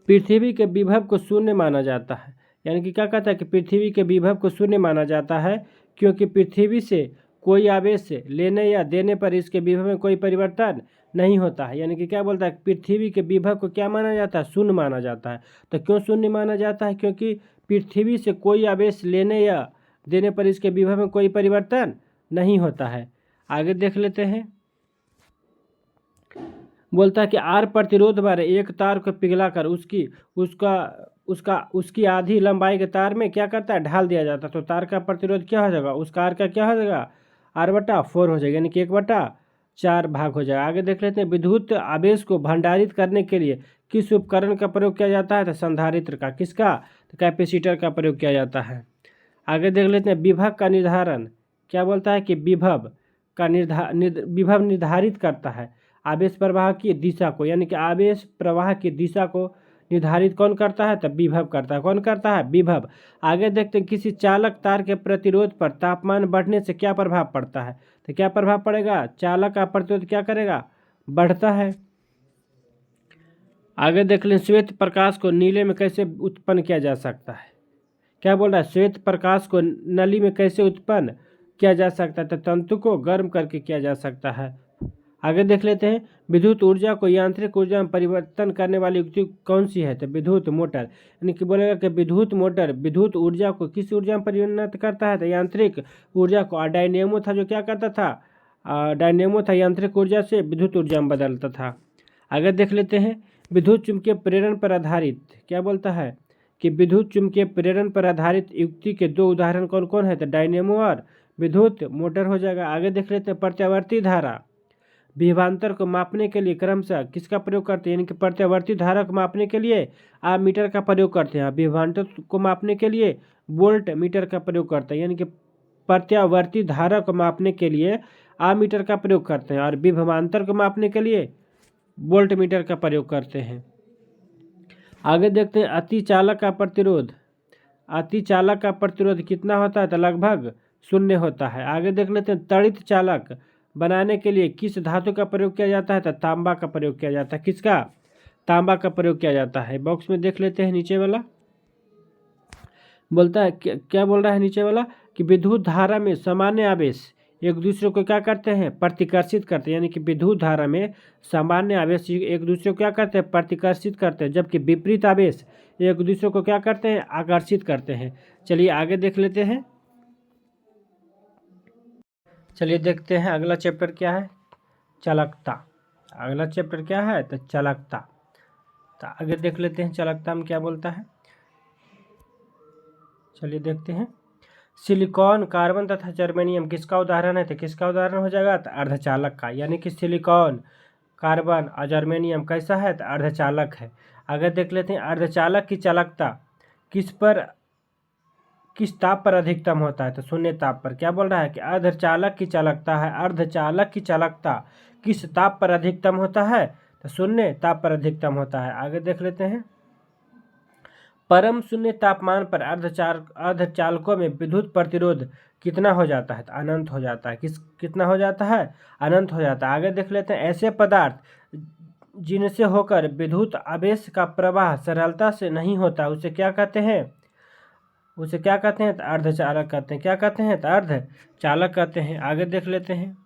Speaker 1: पृथ्वी के विभव को शून्य माना जाता है। यानी कि क्या कहता है कि पृथ्वी के विभव को शून्य माना जाता है क्योंकि पृथ्वी से कोई आवेश लेने या देने पर इसके विभव में कोई परिवर्तन नहीं होता है। यानी कि क्या बोलता है, पृथ्वी के विभव को क्या माना जाता है? शून्य माना जाता है। तो क्यों शून्य माना जाता है? क्योंकि पृथ्वी से कोई आवेश लेने या देने पर इसके विभव में कोई परिवर्तन नहीं होता है। आगे देख लेते हैं, बोलता है कि आर प्रतिरोध वाले एक तार को पिघलाकर उसकी आधी लंबाई के तार में क्या करता है? ढाल दिया जाता है। तो तार का प्रतिरोध क्या हो जाएगा? उसका आर का क्या हो जाएगा? R/4 हो जाएगा, यानी कि 1/4 भाग हो जाएगा। आगे देख लेते हैं, विद्युत आवेश को भंडारित करने के लिए किस उपकरण का प्रयोग किया जाता है? तो संधारित्र का। किसका? तो कैपेसिटर का प्रयोग किया जाता है। आगे देख लेते हैं, विभव का निर्धारण क्या बोलता है कि विभव निर्धारित करता है आवेश प्रवाह की दिशा को। यानी कि आवेश प्रवाह की दिशा को निर्धारित कौन करता है? तो विभव करता है। कौन करता है? विभव। आगे देखते हैं, किसी चालक तार के प्रतिरोध पर तापमान बढ़ने से क्या प्रभाव पड़ता है? तो क्या प्रभाव पड़ेगा? चालक का प्रतिरोध क्या करेगा? बढ़ता है। आगे देख लें, श्वेत प्रकाश को नीले में कैसे उत्पन्न किया जा सकता है? क्या बोल रहा है? श्वेत प्रकाश को नली में कैसे उत्पन्न किया जा सकता है? तो तंतु को गर्म करके किया जा सकता है। आगे देख लेते हैं, विद्युत ऊर्जा को यांत्रिक ऊर्जा में परिवर्तन करने वाली युक्ति कौन सी है? तो विद्युत मोटर। यानी कि बोलेगा कि विद्युत मोटर विद्युत ऊर्जा को किस ऊर्जा में परिणत करता है? तो यांत्रिक ऊर्जा को। और डायनेमो था जो क्या करता था? डायनेमो था यांत्रिक ऊर्जा से विद्युत ऊर्जा में बदलता था। आगे देख लेते हैं, विद्युत चुम्बकीय प्रेरण पर आधारित क्या बोलता है कि विद्युत चुम्बकीय प्रेरण पर आधारित युक्ति के दो उदाहरण कौन कौन है? तो डायनेमो और विद्युत मोटर हो जाएगा। आगे देख लेते हैं, प्रत्यावर्ती धारा विभवांतर को मापने के लिए क्रमशः किसका प्रयोग करते हैं? यानी कि प्रत्यावर्ती धारा को मापने के लिए मीटर का प्रयोग करते हैं। विभवांतर को मापने के लिए वोल्ट मीटर का प्रयोग करते हैं। यानी कि प्रत्यावर्ती धारा को मापने के लिए मीटर का प्रयोग करते हैं और विभवांतर को मापने के लिए वोल्ट मीटर का प्रयोग करते हैं। आगे देखते हैं, अतिचालक का प्रतिरोध। अतिचालक का प्रतिरोध कितना होता है? तो लगभग 0 होता है। आगे देख लेते हैं, तड़ित चालक बनाने के लिए किस धातु का प्रयोग किया जाता है? तो तांबा का प्रयोग किया जाता है। किसका? तांबा का प्रयोग किया जाता है। बॉक्स में देख लेते हैं, नीचे वाला बोलता है क्या बोल रहा है नीचे वाला कि विद्युत धारा में सामान्य आवेश एक दूसरे को क्या करते हैं? प्रतिकर्षित करते हैं। यानी कि विद्युत धारा में सामान्य आवेश एक दूसरे को क्या करते हैं? प्रतिकर्षित करते हैं, जबकि विपरीत आवेश एक दूसरे को क्या करते हैं? आकर्षित करते हैं। चलिए आगे देख लेते हैं। चलिए देखते हैं अगला चैप्टर क्या है, चालकता। अगला चैप्टर क्या है? तो चालकता। तो आगे देख लेते हैं चालकता में क्या बोलता है। चलिए देखते हैं, सिलिकॉन, कार्बन तथा जर्मेनियम किसका उदाहरण है? तो किसका उदाहरण हो जाएगा? तो अर्धचालक का। यानी कि सिलिकॉन, कार्बन और जर्मेनियम कैसा है? तो अर्धचालक है। आगे देख लेते हैं, अर्धचालक की चालकता किस ताप पर अधिकतम होता है? तो शून्य ताप पर। क्या बोल रहा है कि अर्धचालक की चालकता किस ताप पर अधिकतम होता है? तो शून्य ताप पर अधिकतम होता है। आगे देख लेते हैं, परम शून्य तापमान पर अर्धचालकों में विद्युत प्रतिरोध कितना हो जाता है? तो अनंत हो जाता है। कितना हो जाता है? अनंत हो जाता है। आगे देख लेते हैं, ऐसे पदार्थ जिनसे होकर विद्युत आवेश का प्रवाह सरलता से नहीं होता उसे क्या कहते हैं? तो अर्धचालक कहते हैं। क्या कहते हैं? तो अर्धचालक कहते हैं। आगे देख लेते हैं,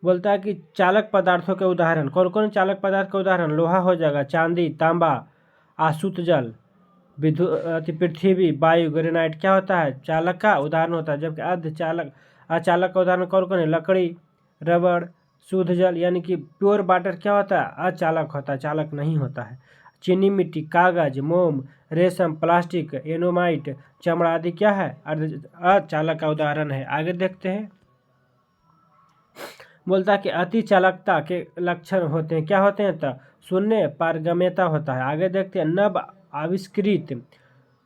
Speaker 1: बोलता है कि चालक पदार्थों के उदाहरण। कौन कौन चालक पदार्थ के उदाहरण? लोहा हो जाएगा, चांदी, तांबा, आसुत जल, पृथ्वी, वायु, ग्रेनाइट क्या होता है? चालक का उदाहरण होता है। जबकि अचालक का उदाहरण कौन कौन है? लकड़ी, रबड़, शुद्ध जल यानी कि प्योर वाटर क्या होता है? अचालक होता है, चालक नहीं होता है। चीनी मिट्टी, कागज, मोम, रेशम, प्लास्टिक, एनोमाइट, चमड़ा आदि क्या है? अचालक का उदाहरण है। आगे देखते हैं, बोलता है कि अति चालकता के लक्षण होते हैं। क्या होते हैं? तो शून्य पारगम्यता होता है। आगे देखते हैं, नव आविष्कृत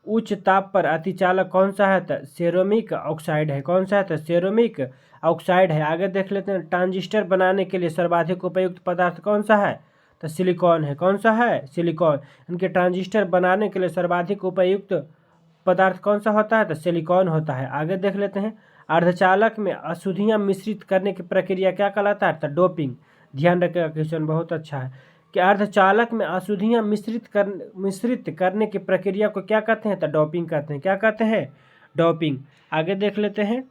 Speaker 1: उच्च ताप पर अतिचालक कौन सा है? तो सेरोमिक ऑक्साइड है। कौन सा है? तो सेरोमिक ऑक्साइड है। आगे देख लेते हैं, ट्रांजिस्टर बनाने के लिए सर्वाधिक उपयुक्त पदार्थ कौन सा है? तो सिलिकॉन है। कौन सा है? सिलिकॉन। इनके ट्रांजिस्टर बनाने के लिए सर्वाधिक उपयुक्त पदार्थ कौन सा होता है? तो सिलिकॉन होता है। आगे देख लेते हैं, अर्धचालक में अशुद्धियाँ मिश्रित करने की प्रक्रिया क्या कहलाता है? तो डोपिंग। ध्यान रखिएगा, क्वेश्चन बहुत अच्छा है कि अर्धचालक में अशुद्धियाँ मिश्रित करने की प्रक्रिया को क्या कहते हैं? तो डोपिंग कहते हैं। क्या कहते हैं? डोपिंग। आगे देख लेते हैं,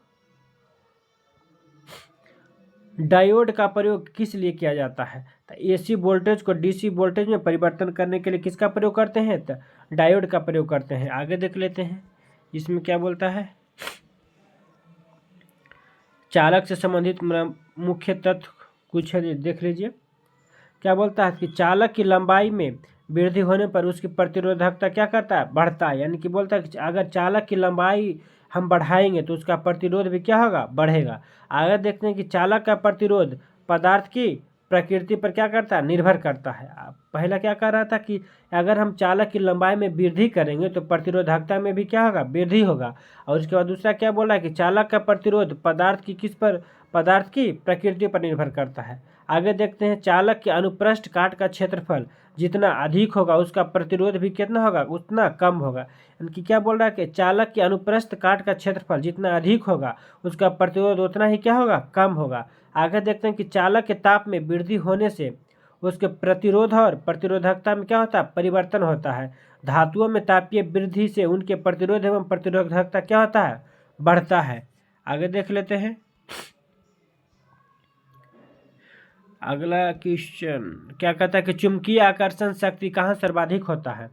Speaker 1: डायोड का प्रयोग किस लिए किया जाता है? तो एसी वोल्टेज को डीसी वोल्टेज में परिवर्तन करने के लिए किसका प्रयोग करते हैं? तो डायोड का प्रयोग करते हैं। आगे देख लेते हैं, इसमें क्या बोलता है, चालक से संबंधित मुख्य तत्व कुछ है, देख लीजिए। क्या बोलता है कि चालक की लंबाई में वृद्धि होने पर उसकी प्रतिरोधकता क्या करता है? बढ़ता है। यानी कि बोलता है कि अगर चालक की लंबाई हम बढ़ाएंगे तो उसका प्रतिरोध भी क्या होगा? बढ़ेगा। आगे देखते हैं कि चालक का प्रतिरोध पदार्थ की प्रकृति पर क्या करता है? निर्भर करता है। पहला क्या कह रहा था कि अगर हम चालक की लंबाई में वृद्धि करेंगे तो प्रतिरोधकता में भी क्या होगा? वृद्धि होगा। और उसके बाद दूसरा क्या बोला है कि चालक का प्रतिरोध पदार्थ की प्रकृति पर निर्भर करता है। आगे देखते हैं, चालक के अनुप्रस्थ काट का क्षेत्रफल जितना अधिक होगा उसका प्रतिरोध भी कितना होगा? उतना कम होगा। यानी क्या बोल रहा है कि चालक के अनुप्रस्थ काट का क्षेत्रफल जितना अधिक होगा उसका प्रतिरोध उतना ही क्या होगा? कम होगा। आगे देखते हैं कि चालक के ताप में वृद्धि होने से उसके प्रतिरोध और प्रतिरोधकता में क्या होता है? परिवर्तन होता है। धातुओं में तापीय वृद्धि से उनके प्रतिरोध एवं प्रतिरोधकता क्या होता है? बढ़ता है। आगे देख लेते हैं, अगला क्वेश्चन क्या कहता है कि चुंबकीय आकर्षण शक्ति कहाँ सर्वाधिक होता है?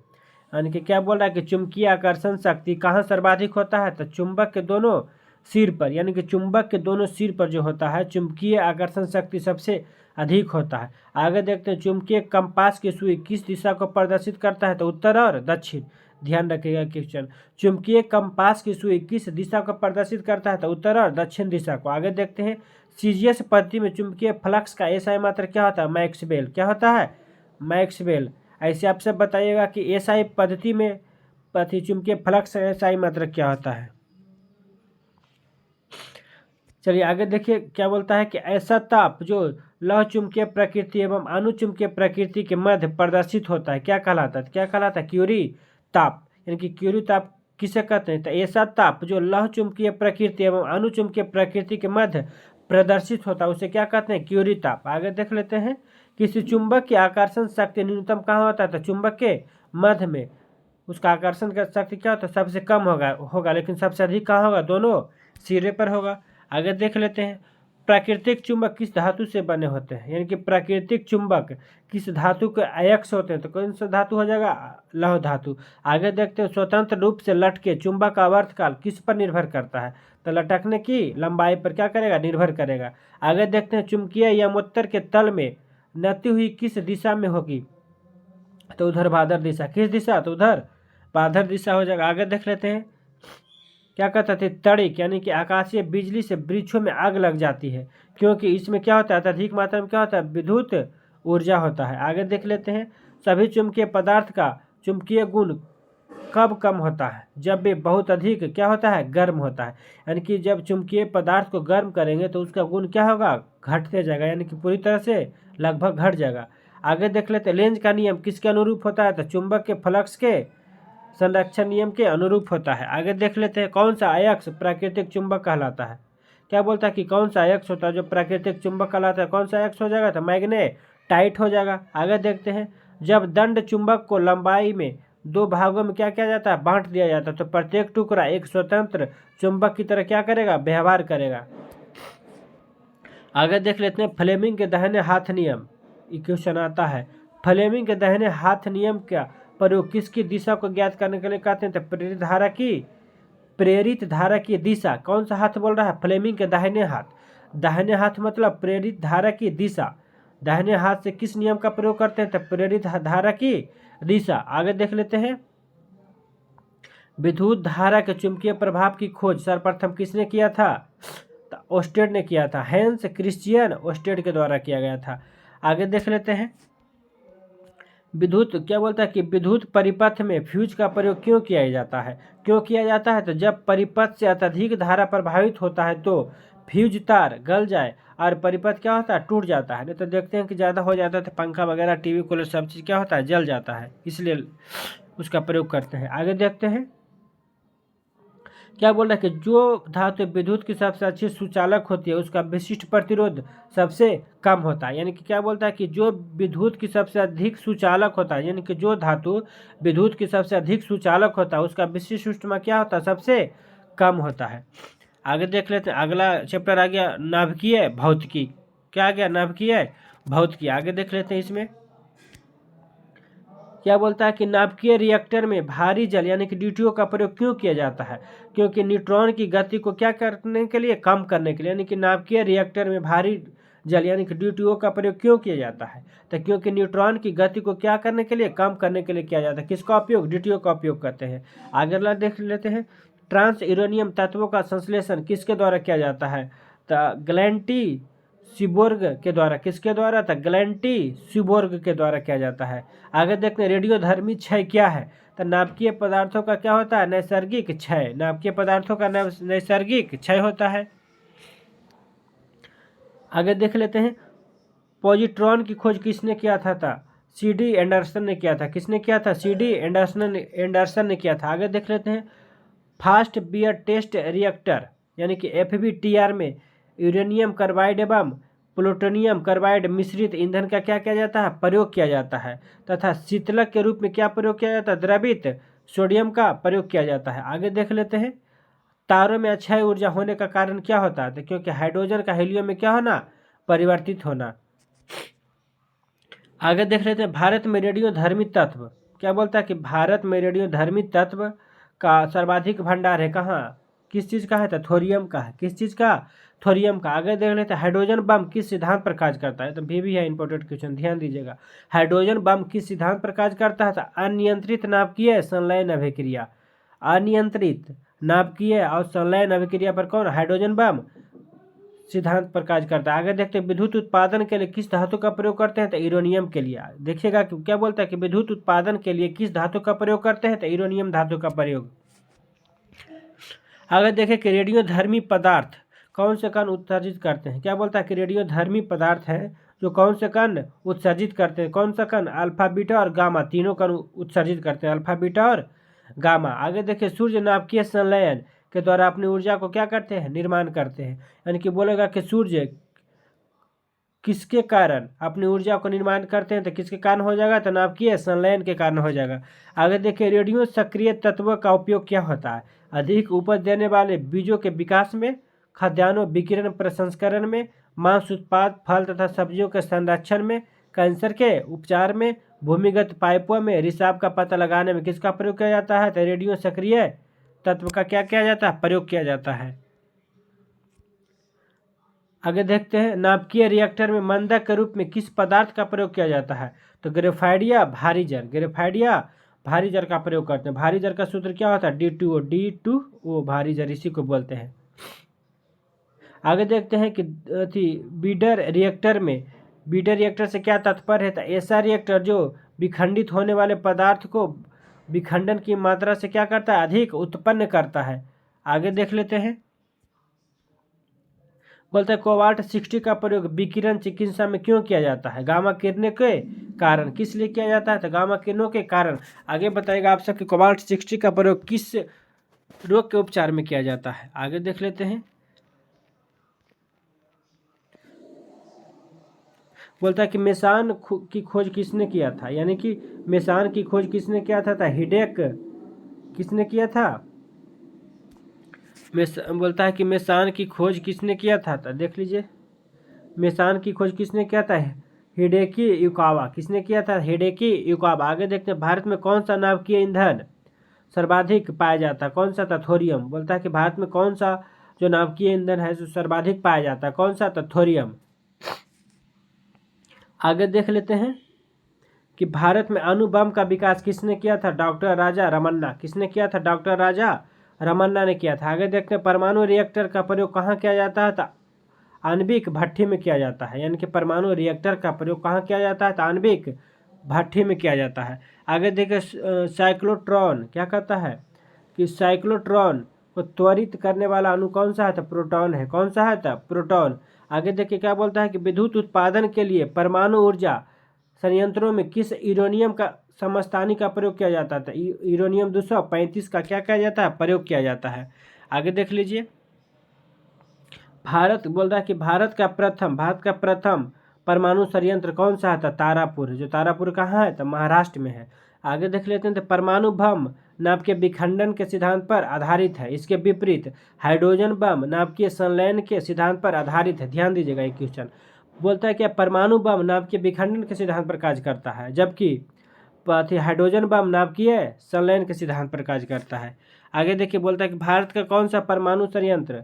Speaker 1: यानी कि क्या बोल रहा है कि चुंबकीय आकर्षण शक्ति कहाँ सर्वाधिक होता है? तो चुंबक के दोनों सिर पर, यानी कि चुंबक के दोनों सिर पर जो होता है चुंबकीय आकर्षण शक्ति सबसे अधिक होता है। आगे देखते हैं, चुंबकीय कंपास की सुई किस दिशा को प्रदर्शित करता है? तो उत्तर और दक्षिण। ध्यान रखिएगा क्वेश्चन, चुंबकीय कंपास की सुई किस दिशा को प्रदर्शित करता है? तो उत्तर और दक्षिण दिशा को। आगे देखते हैं, सीजीएस पद्धति में चुंबकीय फ्लक्स का एसआई मात्रा क्या होता है? मैक्सवेल। क्या होता है? मैक्सवेल। ऐसे आप सब बताइएगा कि एसआई पद्धति में चुंबकीय फ्लक्स का एसआई मात्रा क्या होता है? चलिए आगे देखिए, क्या बोलता है कि ऐसा ताप जो लौह चुंबकीय प्रकृति एवं अनुचुंबकीय प्रकृति के मध्य प्रदर्शित होता है क्या कहलाता है? क्या कहलाता है? क्यूरी ताप। यानी कि क्यूरी ताप किसे कहते हैं? तो ऐसा ताप जो लौह चुंबकीय प्रकृति एवं अनुचुंबकीय प्रकृति के मध्य प्रदर्शित होता है उसे क्या कहते हैं? क्यूरी ताप। आगे देख लेते हैं, किसी चुंबक की आकर्षण शक्ति न्यूनतम कहाँ होता है? तो चुंबक के मध्य में उसका आकर्षण का शक्ति क्या होता है? सबसे कम होगा, लेकिन सबसे अधिक कहाँ होगा? दोनों सिरे पर होगा। आगे देख लेते हैं, प्राकृतिक चुंबक किस धातु से बने होते हैं? यानी कि प्राकृतिक चुंबक किस धातु के अयस्क होते हैं? तो कौन सा धातु हो जाएगा? लौह धातु। आगे देखते हैं, स्वतंत्र रूप से लटके चुंबक का आवर्तकाल किस पर निर्भर करता है? तो लटकने की लंबाई पर क्या करेगा? निर्भर करेगा। आगे देखते हैं, चुंबकीय यमोत्तर के तल में नती हुई किस दिशा में होगी? तो ऊर्ध्वाधर दिशा। किस दिशा? तो ऊर्ध्वाधर दिशा हो जाएगा। आगे देख लेते हैं, क्या कहते थे, तड़िक यानी कि आकाशीय बिजली से वृक्षों में आग लग जाती है, क्योंकि इसमें क्या होता है, अत्यधिक मात्रा में क्या होता है, विद्युत ऊर्जा होता है। आगे देख लेते हैं, सभी चुंबकीय पदार्थ का चुंबकीय गुण कब कम होता है, जब वे बहुत अधिक क्या होता है, गर्म होता है। यानी कि जब चुंबकीय पदार्थ को गर्म करेंगे तो उसका गुण क्या होगा, घटते जाएगा, यानी कि पूरी तरह से लगभग घट जाएगा। आगे देख लेते हैं, लेंज का नियम किसके अनुरूप होता है, तो चुंबक के फ्लक्स के संरक्षण नियम के अनुरूप होता है। आगे देख लेते हैं, कौन सा अयस्क प्राकृतिक चुंबक कहलाता है। क्या बोलता है कि कौन सा अयस्क होता है जो प्राकृतिक चुंबक कहलाता है, कौन सा अयस्क हो जाएगा, तो मैग्नेटाइट हो जाएगा। आगे देखते हैं, जब दंड चुंबक को लंबाई में दो भागों में क्या किया जाता है, बांट दिया जाता है, तो प्रत्येक टुकड़ा एक स्वतंत्र चुंबक की तरह क्या करेगा, व्यवहार करेगा। आगे देख लेते हैं, फ्लेमिंग के दाहिने हाथ नियम, क्वेश्चन आता है, फ्लेमिंग के दाहिने हाथ नियम का प्रयोग किसकी दिशा को ज्ञात करने के लिए करते हैं, तो प्रेरित धारा की दिशा। कौन सा हाथ बोल रहा है, फ्लेमिंग के दाहिने हाथ, दाहिने हाथ मतलब प्रेरित धारा की दिशा, दाहिने हाथ से किस नियम का प्रयोग करते हैं, तो प्रेरित धारा की दिशा। आगे देख लेते हैं, विद्युत धारा के चुंबकीय प्रभाव की खोज सर्वप्रथम किसने किया था, तो ओस्टेड ने किया था, हैंस क्रिश्चियन ओस्टेड के द्वारा किया गया था। आगे देख लेते हैं, विद्युत क्या बोलता है कि विद्युत परिपथ में फ्यूज का प्रयोग क्यों किया जाता है, क्यों किया जाता है, तो जब परिपथ से अत्यधिक धारा प्रभावित होता है तो फ्यूज तार गल जाए और परिपथ क्या होता है, टूट जाता है। नहीं तो देखते हैं कि ज़्यादा हो जाता है तो पंखा वगैरह, टीवी कूलर सब चीज़ क्या होता है, जल जाता है, इसलिए उसका प्रयोग करते हैं। आगे देखते हैं, क्या बोल रहा है कि जो धातु विद्युत की सबसे अच्छी सुचालक होती है उसका विशिष्ट प्रतिरोध सबसे कम होता है। यानी कि क्या बोलता है कि जो विद्युत की सबसे अधिक सुचालक होता है, यानी कि जो धातु विद्युत की सबसे अधिक सुचालक होता है उसका विशिष्ट ऊष्मा क्या होता है, सबसे कम होता है। आगे देख लेते हैं, अगला चैप्टर आ गया नाभिकीय भौतिकी। क्या आ गया, नाभिकीय भौतिकी। आगे देख लेते हैं, इसमें क्या बोलता है कि नाभिकीय रिएक्टर में भारी जल यानी कि ड्यूटियों का प्रयोग क्यों किया जाता है, क्योंकि न्यूट्रॉन की गति को क्या करने के लिए, कम करने के लिए। यानी कि नाभिकीय रिएक्टर में भारी जल यानी कि ड्यूटियों का प्रयोग क्यों किया जाता है, तो क्योंकि न्यूट्रॉन की गति को क्या करने के लिए, कम करने के लिए किया जाता है। किसका उपयोग, ड्यूटियों का उपयोग करते हैं। आगे देख लेते हैं, ट्रांस यूरेनियम तत्वों का संश्लेषण किसके द्वारा किया जाता है, तो ग्लैंटी सीबोर्ग के द्वारा, किसके द्वारा था, ग्लैंटी सीबोर्ग के द्वारा किया जाता है। आगे देखते हैं, रेडियोधर्मी क्षय क्या है, तो नाभिकीय पदार्थों का क्या होता है, नैसर्गिक क्षय, नाभिकीय पदार्थों का नैसर्गिक क्षय होता है। आगे देख लेते हैं, पॉजिट्रॉन की खोज किसने किया था, CD एंडरसन ने किया था। किसने किया था, CD एंडरसन ने किया था। आगे देख लेते हैं, फास्ट बियर टेस्ट रिएक्टर यानी कि FBTR में यूरेनियम कार्बाइड एवं प्लूटोनियम कार्बाइड मिश्रित ईंधन का क्या किया जाता है, प्रयोग किया जाता है, तथा शीतलक के रूप में क्या प्रयोग किया जाता है, द्रवित सोडियम का प्रयोग किया जाता है। आगे देख लेते हैं, तारों में अक्षय ऊर्जा होने का कारण क्या होता है, तो क्योंकि हाइड्रोजन का हीलियम में क्या होना, परिवर्तित होना। आगे देख लेते हैं, भारत में रेडियोधर्मी तत्व। क्या बोलता है कि भारत में रेडियोधर्मी तत्व का सर्वाधिक भंडार है कहाँ, किस चीज़ का है, तो थोरियम का है। किस चीज़ का, थोरियम का। आगे देख लेते हैं, हाइड्रोजन बम किस सिद्धांत पर कार्य करता है, तो भी है इंपॉर्टेंट क्वेश्चन, ध्यान दीजिएगा। हाइड्रोजन बम किस सिद्धांत पर कार्य करता है, तो अनियंत्रित नाभिकीय संलयन अभिक्रिया, अनियंत्रित नाभिकीय और संलयन अभिक्रिया पर कौन, हाइड्रोजन बम सिद्धांत पर कार्य करता है। आगे देखते हैं, विद्युत उत्पादन के लिए किस धातु का प्रयोग करते हैं, तो यूरेनियम के लिए। देखिएगा कि क्या बोलता है कि विद्युत उत्पादन के लिए किस धातु का प्रयोग करते हैं, तो यूरेनियम धातु का प्रयोग। आगे देखें कि रेडियोधर्मी पदार्थ कौन से कण उत्सर्जित करते हैं। क्या बोलता है कि रेडियोधर्मी पदार्थ हैं जो कौन से कण उत्सर्जित करते हैं, कौन सा कण, अल्फा बीटा और गामा, तीनों कण उत्सर्जित करते हैं, अल्फा बीटा और गामा। आगे देखिए, सूर्य नाभिकीय संलयन के द्वारा अपनी ऊर्जा को क्या करते हैं, निर्माण करते हैं। यानी कि बोलेगा कि सूर्य किसके कारण अपनी ऊर्जा को निर्माण करते हैं, तो किसके कारण हो जाएगा, तो नाभिकीय संलयन के कारण हो जाएगा। आगे देखिए, रेडियो सक्रिय तत्वों का उपयोग क्या होता है, अधिक उपज देने वाले बीजों के विकास में, खाद्यान्नों विकिरण प्रसंस्करण में, मांस उत्पाद, फल तथा सब्जियों के संरक्षण में, कैंसर के उपचार में, भूमिगत पाइपों में रिसाव का पता लगाने में किसका प्रयोग किया जाता है, तो रेडियो सक्रिय तत्व का क्या किया जाता है, प्रयोग किया जाता है। आगे देखते हैं, नाभिकीय रिएक्टर में मंदक के रूप में किस पदार्थ का प्रयोग किया जाता है, तो ग्रेफाइट या भारी जल, ग्रेफाइट या भारी जर का प्रयोग करते हैं। भारी जर का सूत्र क्या होता है? D2O, D2O भारी जर, इसी को बोलते हैं। आगे देखते हैं कि बीडर रिएक्टर में, बीडर रिएक्टर से क्या तात्पर्य है? तो ऐसा रिएक्टर जो विखंडित होने वाले पदार्थ को विखंडन की मात्रा से क्या करता है? अधिक उत्पन्न करता है। आगे देख लेते हैं, बोलते हैं कोबाल्ट 60 का प्रयोग विकिरण चिकित्सा में क्यों किया जाता है? गामा किरणों के कारण। किस लिए किया जाता है? तो गामा किरणों के कारण। आगे बताएगा आप सबके कोबाल्ट 60 का प्रयोग किस रोग के उपचार में किया जाता है? आगे देख लेते हैं, बोलता है कि मेसान की खोज किसने किया था? यानी कि मेसान की खोज किसने किया था? हिडेक किसने किया था? बोलता है कि मेसान की खोज किसने किया था? तो देख लीजिए, मेसान की खोज किसने किया था? Hideki Yukawa. किसने किया था? Hideki Yukawa. आगे देखते हैं, भारत में कौन सा नाभिकीय ईंधन सर्वाधिक पाया जाता है? कौन सा? थोरियम। बोलता है कि भारत में कौन सा जो नाभिकीय ईंधन है जो सर्वाधिक पाया जाता है? कौन सा? थोरियम। आगे देख लेते हैं कि भारत में अणु बम का विकास किसने किया था? डॉक्टर राजा रमन्ना। किसने किया था? डॉक्टर राजा रमन्ना ने किया था। आगे देखते हैं, परमाणु रिएक्टर का प्रयोग कहाँ किया जाता है? आणविक भट्ठी में किया जाता है। यानी कि परमाणु रिएक्टर का प्रयोग कहाँ किया जाता है? आणविक भट्ठी में किया जाता है। आगे देखिए, साइक्लोट्रॉन क्या कहता है कि साइक्लोट्रॉन को त्वरित करने वाला अणु कौन सा है? तो प्रोटॉन है। कौन सा है? तो प्रोटॉन। आगे देखिए क्या बोलता है कि विद्युत उत्पादन के लिए परमाणु ऊर्जा संयंत्रों में किस यूरेनियम का समस्थानिक का प्रयोग किया जाता है? यूरेनियम 235 का क्या किया जाता है? प्रयोग किया जाता है। आगे देख लीजिए, भारत बोल रहा है कि भारत का प्रथम परमाणु संयंत्र कौन सा है? तारापुर। जो तारापुर कहाँ है? तो महाराष्ट्र में है। आगे देख लेते हैं, तो परमाणु बम नाभिकीय विखंडन के सिद्धांत पर आधारित है। इसके विपरीत हाइड्रोजन बम नाभिकीय संलयन के सिद्धांत पर आधारित है। ध्यान दीजिएगा, ये क्वेश्चन बोलता है कि परमाणु बम नाभिकीय विखंडन के सिद्धांत पर कार्य करता है, जबकि हाइड्रोजन बम नाभिकीय संलयन के सिद्धांत पर कार्य करता है। आगे देखिए, बोलता है कि भारत का कौन सा परमाणु संयंत्र,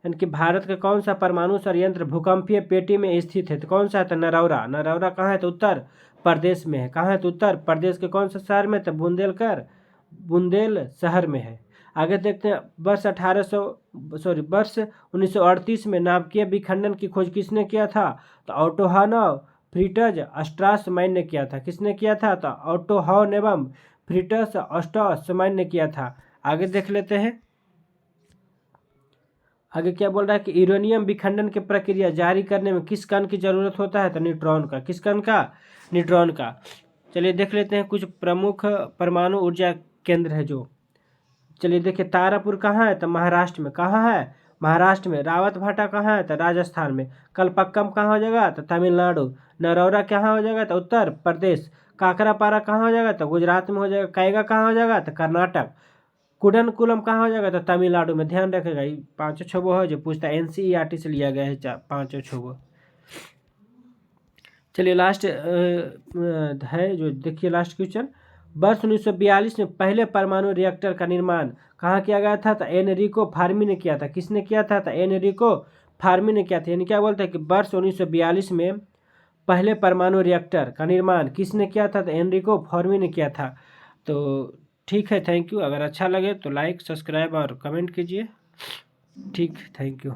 Speaker 1: यानी कि भारत का कौन सा परमाणु संयंत्र भूकंपीय पेटी में स्थित है? तो कौन सा है? तो नरौरा। नरौरा कहाँ है? तो उत्तर प्रदेश में है। कहाँ है? तो उत्तर प्रदेश के कौन सा शहर में? तो बुंदेल शहर में है। आगे देखते हैं, वर्ष 1938 में नाभिकीय विखंडन की खोज किसने किया था? तो ऑटोहानव फ्रिट्ज स्ट्रासमैन ने किया था। किसने किया था? तो ऑटोहानव फ्रिट्ज स्ट्रासमैन ने किया था। आगे देख लेते हैं, आगे क्या बोल रहा है कि यूरेनियम विखंडन की प्रक्रिया जारी करने में किस कण की जरूरत होता है? तो न्यूट्रॉन का। किस कण का? न्यूट्रॉन का। चलिए देख लेते हैं कुछ प्रमुख परमाणु ऊर्जा केंद्र है जो। चलिए देखिए, तारापुर कहाँ है? तो महाराष्ट्र में। कहाँ है? महाराष्ट्र में। रावतभाटा कहाँ है? तो राजस्थान में। कलपक्कम कहाँ हो जाएगा? तो तमिलनाडु। नरौरा कहाँ हो जाएगा? तो उत्तर प्रदेश। काकरापारा कहाँ हो जाएगा? तो गुजरात में हो जाएगा। कैगा कहाँ हो जाएगा? तो कर्नाटक। कुडनकुलम कहाँ हो जाएगा? तो तमिलनाडु में। ध्यान रखेगा, ये 5 है जो पूछता है, NCERT से लिया गया है 5 चलिए लास्ट है जो, देखिए लास्ट क्वेश्चन, वर्ष 1942 में पहले परमाणु रिएक्टर का निर्माण कहाँ किया गया था? तो एनरिको फार्मी ने किया था। किसने किया था? तो एनरिको फार्मी ने किया था। यानी क्या बोलते हैं कि वर्ष 1942 में पहले परमाणु रिएक्टर का निर्माण किसने किया था? तो एनरिको फार्मी ने किया था। तो ठीक है, थैंक यू। अगर अच्छा लगे तो लाइक, सब्सक्राइब और कमेंट कीजिए। ठीक, थैंक यू।